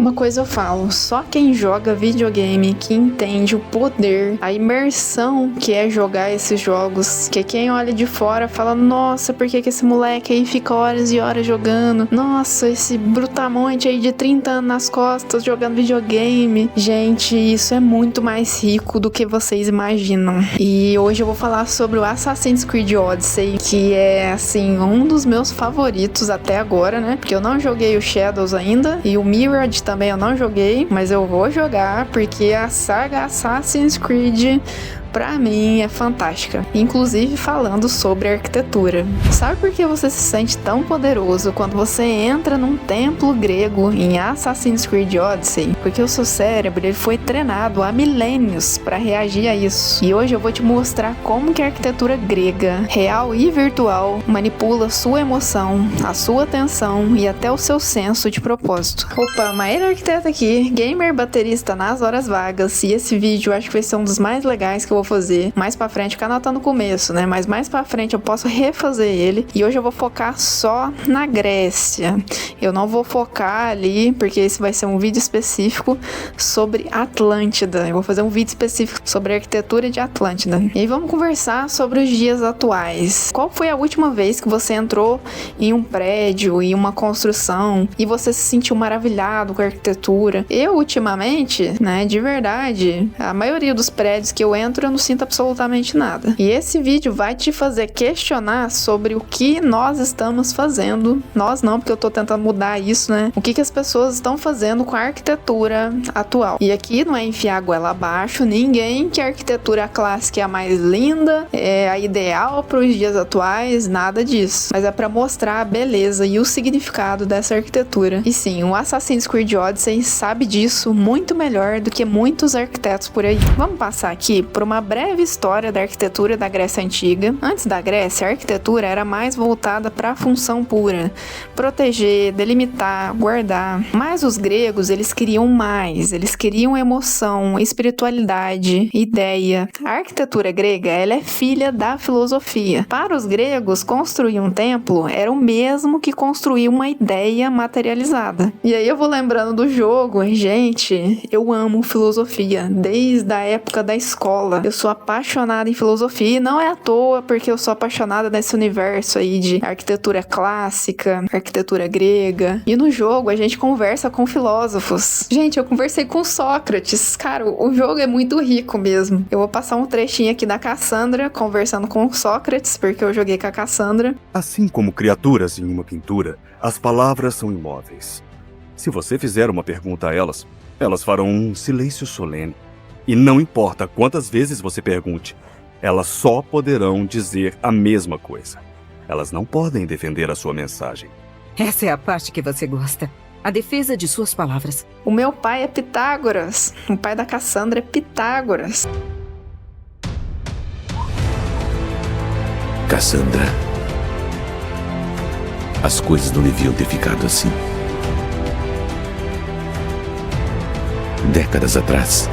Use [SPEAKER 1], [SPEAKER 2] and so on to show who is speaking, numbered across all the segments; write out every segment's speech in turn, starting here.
[SPEAKER 1] Uma coisa eu falo, só quem joga videogame que entende o poder, a imersão que é jogar esses jogos, que quem olha de fora fala, nossa, por que esse moleque aí fica horas e horas jogando? Nossa, esse brutamonte aí de 30 anos nas costas jogando videogame. Gente, isso é muito mais rico do que vocês imaginam. E hoje eu vou falar sobre o Assassin's Creed Odyssey, que é, assim, um dos meus favoritos até agora, né? Porque eu não joguei o Shadows ainda, e o Mirage também eu não joguei, mas eu vou jogar porque a saga Assassin's Creed pra mim é fantástica, inclusive falando sobre arquitetura. Sabe por que você se sente tão poderoso quando você entra num templo grego em Assassin's Creed Odyssey? Porque o seu cérebro ele foi treinado há milênios para reagir a isso. E hoje eu vou te mostrar como que a arquitetura grega, real e virtual, manipula sua emoção, a sua atenção e até o seu senso de propósito. Opa, Maíra Arquiteta aqui, gamer baterista nas horas vagas, e esse vídeo eu acho que vai ser um dos mais legais que eu vou fazer. Mais pra frente, o canal tá no começo, né? Mas mais pra frente eu posso refazer ele. E hoje eu vou focar só na Grécia. Eu não vou focar ali, porque esse vai ser um vídeo específico sobre Atlântida. Eu vou fazer um vídeo específico sobre a arquitetura de Atlântida. E aí vamos conversar sobre os dias atuais. Qual foi a última vez que você entrou em um prédio, em uma construção, e você se sentiu maravilhado com a arquitetura? Eu, ultimamente, né, de verdade, a maioria dos prédios que eu entro, eu não sinto absolutamente nada. E esse vídeo vai te fazer questionar sobre o que nós estamos fazendo. Nós não, porque eu tô tentando mudar isso, né? O que as pessoas estão fazendo com a arquitetura atual. E aqui não é enfiar a goela abaixo ninguém, que a arquitetura clássica é a mais linda, é a ideal para os dias atuais, nada disso. Mas é para mostrar a beleza e o significado dessa arquitetura. E sim, o Assassin's Creed Odyssey sabe disso muito melhor do que muitos arquitetos por aí. Vamos passar aqui por uma breve história da arquitetura da Grécia Antiga. Antes da Grécia, a arquitetura era mais voltada para a função pura, proteger, delimitar, guardar. Mas os gregos, eles queriam mais, eles queriam emoção, espiritualidade, ideia. A arquitetura grega, ela é filha da filosofia. Para os gregos, construir um templo era o mesmo que construir uma ideia materializada. E aí eu vou lembrando do jogo, gente, eu amo filosofia, desde a época da escola. Eu sou apaixonada em filosofia e não é à toa porque eu sou apaixonada nesse universo aí de arquitetura clássica, arquitetura grega. E no jogo a gente conversa com filósofos. Gente, eu conversei com Sócrates. Cara, o jogo é muito rico mesmo. Eu vou passar um trechinho aqui da Cassandra conversando com Sócrates, porque eu joguei com a Cassandra.
[SPEAKER 2] Assim como criaturas em uma pintura, as palavras são imóveis. Se você fizer uma pergunta a elas, elas farão um silêncio solene. E não importa quantas vezes você pergunte, elas só poderão dizer a mesma coisa. Elas não podem defender a sua mensagem.
[SPEAKER 3] Essa é a parte que você gosta. A defesa de suas palavras.
[SPEAKER 1] O meu pai é Pitágoras. O pai da Cassandra é Pitágoras.
[SPEAKER 4] Cassandra, as coisas não deviam ter ficado assim. Décadas atrás,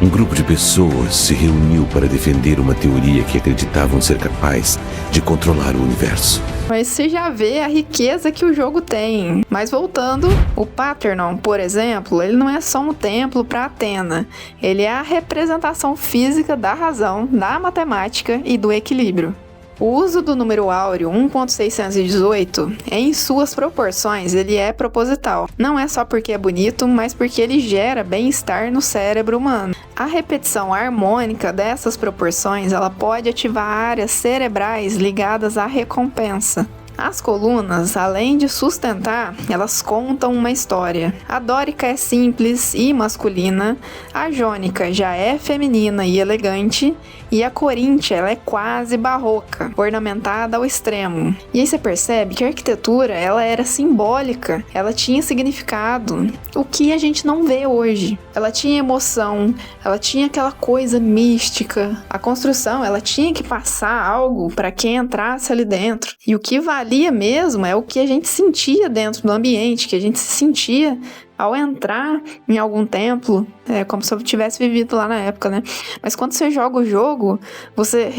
[SPEAKER 4] um grupo de pessoas se reuniu para defender uma teoria que acreditavam ser capaz de controlar o universo.
[SPEAKER 1] Mas você já vê a riqueza que o jogo tem. Mas voltando, o Parthenon, por exemplo, ele não é só um templo para Atena. Ele é a representação física da razão, da matemática e do equilíbrio. O uso do número áureo 1.618, em suas proporções, ele é proposital. Não é só porque é bonito, mas porque ele gera bem-estar no cérebro humano. A repetição harmônica dessas proporções, ela pode ativar áreas cerebrais ligadas à recompensa. As colunas, além de sustentar, elas contam uma história. A dórica é simples e masculina, a jônica já é feminina e elegante, e a coríntia ela é quase barroca, ornamentada ao extremo. E aí você percebe que a arquitetura ela era simbólica, ela tinha significado, o que a gente não vê hoje. Ela tinha emoção, ela tinha aquela coisa mística. A construção ela tinha que passar algo para quem entrasse ali dentro. E o que valia mesmo é o que a gente sentia dentro do ambiente, que a gente se sentia Ao entrar em algum templo, é como se eu tivesse vivido lá na época, né? Mas quando você joga o jogo, você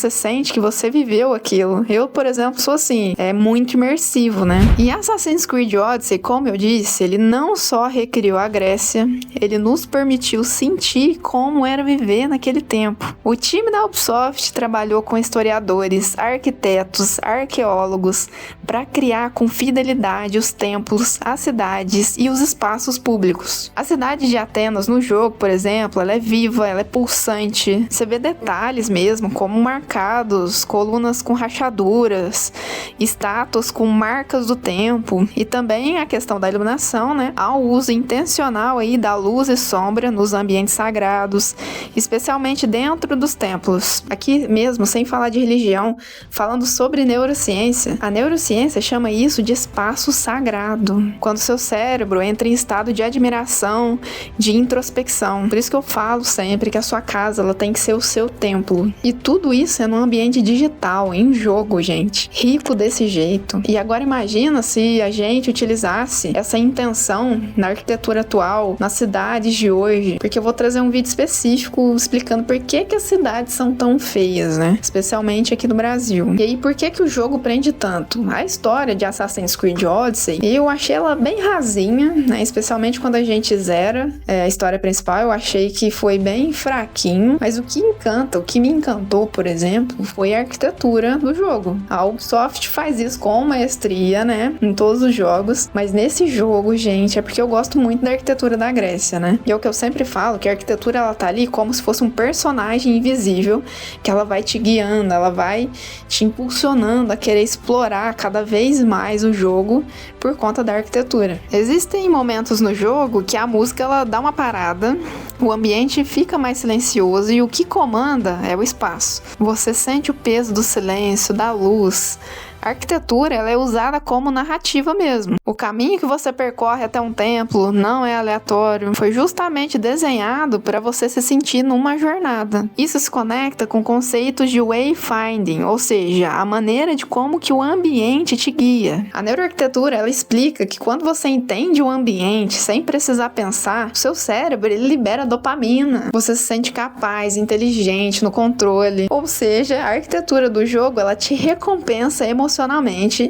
[SPEAKER 1] sente que você viveu aquilo. Eu, por exemplo, sou assim, é muito imersivo, né? E Assassin's Creed Odyssey, como eu disse, ele não só recriou a Grécia, ele nos permitiu sentir como era viver naquele tempo. O time da Ubisoft trabalhou com historiadores, arquitetos, arqueólogos para criar com fidelidade os templos, as cidades e os espaços públicos. A cidade de Atenas no jogo, por exemplo, ela é viva, ela é pulsante. Você vê detalhes mesmo, como marcados, colunas com rachaduras, estátuas com marcas do tempo e também a questão da iluminação, né? Há um uso intencional aí da luz e sombra nos ambientes sagrados, especialmente dentro dos templos. Aqui mesmo, sem falar de religião, falando sobre neurociência, a neurociência chama isso de espaço sagrado, quando seu cérebro entra em estado de admiração, de introspecção. Por isso que eu falo sempre que a sua casa ela tem que ser o seu templo. E tudo isso é num ambiente digital, em jogo, gente. Rico desse jeito. E agora imagina se a gente utilizasse essa intenção na arquitetura atual, nas cidades de hoje, porque eu vou trazer um vídeo específico explicando por que as cidades são tão feias, né? Especialmente aqui no Brasil. E aí, por que o jogo prende tanto? A história de Assassin's Creed Odyssey, eu achei ela bem rasinha, né? Especialmente quando a gente zera a história principal, eu achei que foi bem fraquinho, mas o que me encantou, por exemplo, foi a arquitetura do jogo. A Ubisoft faz isso com maestria, né? Em todos os jogos, mas nesse jogo, gente, é porque eu gosto muito da arquitetura da Grécia, né? E é o que eu sempre falo, que a arquitetura ela tá ali como se fosse um personagem invisível, que ela vai te guiando, ela vai te impulsionando a querer explorar cada vez mais o jogo por conta da arquitetura. Existem momentos no jogo que a música ela dá uma parada, o ambiente fica mais silencioso e o que comanda é o espaço. Você sente o peso do silêncio, da luz. A arquitetura ela é usada como narrativa mesmo. O caminho que você percorre até um templo não é aleatório, foi justamente desenhado para você se sentir numa jornada. Isso se conecta com conceitos de wayfinding, ou seja, a maneira de como que o ambiente te guia. A neuroarquitetura ela explica que quando você entende o ambiente sem precisar pensar, o seu cérebro ele libera dopamina. Você se sente capaz, inteligente no controle. Ou seja, a arquitetura do jogo ela te recompensa emocionalmente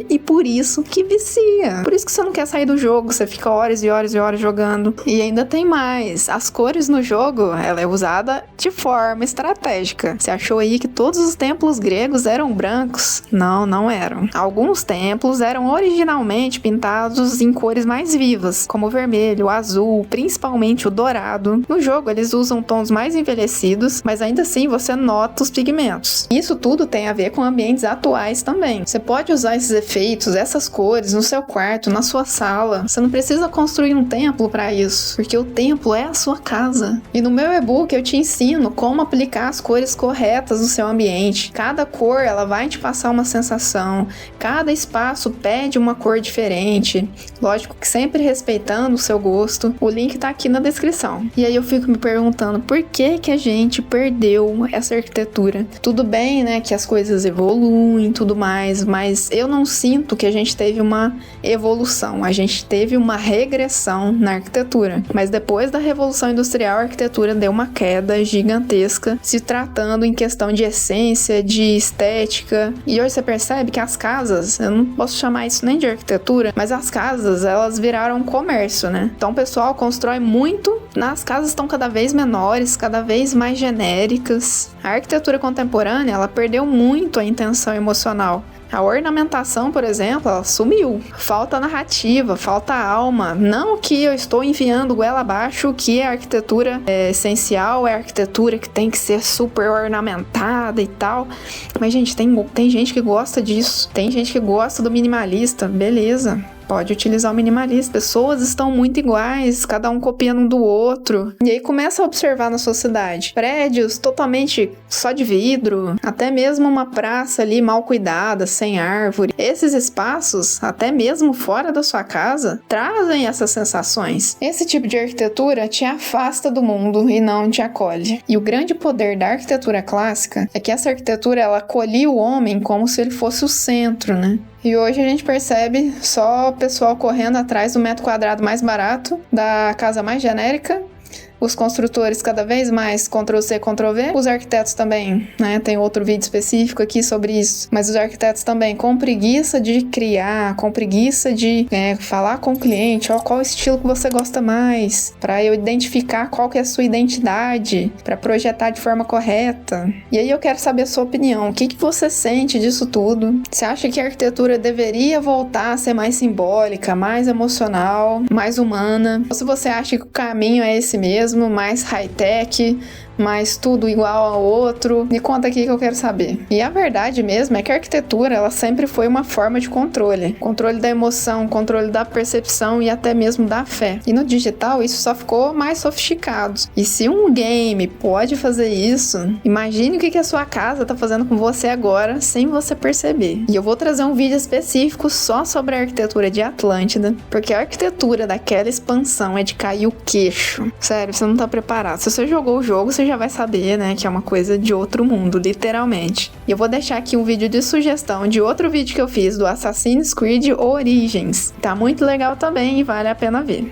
[SPEAKER 1] e por isso que vicia. Por isso que você não quer sair do jogo, você fica horas e horas e horas jogando. E ainda tem mais, as cores no jogo, ela é usada de forma estratégica. Você achou aí que todos os templos gregos eram brancos? Não, não eram. Alguns templos eram originalmente pintados em cores mais vivas, como o vermelho, o azul, principalmente o dourado. No jogo eles usam tons mais envelhecidos, mas ainda assim você nota os pigmentos. Isso tudo tem a ver com ambientes atuais também. Você pode usar esses efeitos, essas cores no seu quarto, na sua sala. Você não precisa construir um templo para isso, porque o templo é a sua casa. E no meu e-book eu te ensino como aplicar as cores corretas no seu ambiente. Cada cor ela vai te passar uma sensação, cada espaço pede uma cor diferente. Lógico que sempre respeitando o seu gosto. O link tá aqui na descrição. E aí eu fico me perguntando por que a gente perdeu essa arquitetura. Tudo bem, né, que as coisas evoluem e tudo mais, mas eu não sinto que a gente teve uma evolução, a gente teve uma regressão na arquitetura. Mas depois da Revolução Industrial, a arquitetura deu uma queda gigantesca, se tratando em questão de essência, de estética. E hoje você percebe que as casas, eu não posso chamar isso nem de arquitetura, mas as casas, elas viraram um comércio, né? Então o pessoal constrói muito, as casas estão cada vez menores, cada vez mais genéricas. A arquitetura contemporânea, ela perdeu muito a intenção emocional. A ornamentação, por exemplo, ela sumiu. Falta narrativa, falta alma. Não que eu estou enfiando goela abaixo que a arquitetura é essencial, é a arquitetura que tem que ser super ornamentada e tal. Mas, gente, tem gente que gosta disso. Tem gente que gosta do minimalista. Beleza. Pode utilizar o minimalista. Pessoas estão muito iguais, cada um copiando um do outro. E aí começa a observar na sua cidade. Prédios totalmente só de vidro, até mesmo uma praça ali mal cuidada, sem árvore. Esses espaços, até mesmo fora da sua casa, trazem essas sensações. Esse tipo de arquitetura te afasta do mundo e não te acolhe. E o grande poder da arquitetura clássica é que essa arquitetura ela acolhia o homem como se ele fosse o centro, né? E hoje a gente percebe só o pessoal correndo atrás do metro quadrado mais barato, da casa mais genérica, os construtores cada vez mais Ctrl+C, Ctrl+V, os arquitetos também, né? Tem outro vídeo específico aqui sobre isso, mas os arquitetos também com preguiça de criar, com preguiça de falar com o cliente, ó, qual estilo que você gosta mais, para eu identificar qual que é a sua identidade, para projetar de forma correta. E aí eu quero saber a sua opinião, o que você sente disso tudo? Você acha que a arquitetura deveria voltar a ser mais simbólica, mais emocional, mais humana? Ou se você acha que o caminho é esse mesmo, mais high-tech, mas tudo igual ao outro? Me conta aqui que eu quero saber. E a verdade mesmo é que a arquitetura, ela sempre foi uma forma de controle. Controle da emoção, controle da percepção e até mesmo da fé. E no digital isso só ficou mais sofisticado. E se um game pode fazer isso, imagine o que a sua casa tá fazendo com você agora, sem você perceber. E eu vou trazer um vídeo específico só sobre a arquitetura de Atlântida, porque a arquitetura daquela expansão é de cair o queixo. Sério, você não tá preparado. Se você jogou o jogo, você já vai saber, né, que é uma coisa de outro mundo, literalmente. E eu vou deixar aqui um vídeo de sugestão de outro vídeo que eu fiz do Assassin's Creed Origins. Tá muito legal também e vale a pena ver.